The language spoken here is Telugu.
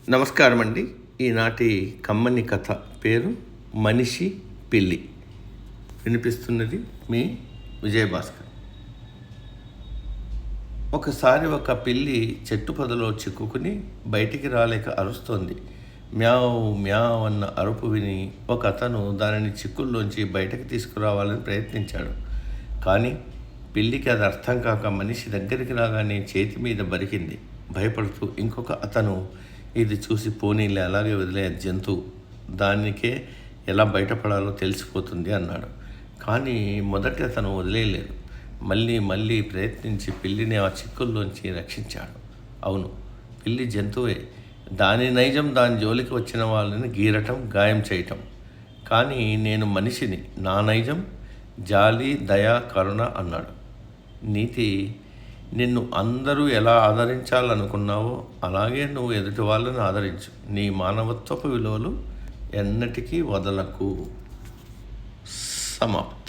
నమస్కారం అండి. ఈనాటి కమ్మని కథ పేరు మనిషి పిల్లి. వినిపిస్తున్నది మీ విజయభాస్కర్. ఒకసారి ఒక పిల్లి చెట్టు పొదలో చిక్కుకుని బయటికి రాలేక అరుస్తోంది. మ్యావ్ మ్యావ్ అన్న అరుపు విని ఒక అతను దానిని చిక్కుల్లోంచి బయటకు తీసుకురావాలని ప్రయత్నించాడు. కానీ పిల్లికి అది అర్థం కాక మనిషి దగ్గరికి రాగానే చేతి మీద బరికింది. భయపడుతూ ఇంకొక అతను ఇది చూసి పోనీలే, అలాగే వదిలే జంతువు, దానికే ఎలా బయటపడాలో తెలిసిపోతుంది అన్నాడు. కానీ మొదటి అతను వదిలేయలేదు. మళ్ళీ ప్రయత్నించి పిల్లిని ఆ చిక్కుల్లోంచి రక్షించాడు. అవును, పిల్లి జంతువే. దాని నైజం దాని జోలికి వచ్చిన వాళ్ళని గీరటం, గాయం చేయటం. కానీ నేను మనిషిని, నా నైజం జాలి, దయ, కరుణ అన్నాడు. నీతి: నిన్ను అందరూ ఎలా ఆదరించాలనుకున్నావో అలాగే నువ్వు ఎదుటి వాళ్ళని ఆదరించు. నీ మానవత్వపు విలువలు ఎన్నటికీ వదలకు. సమాప్తం.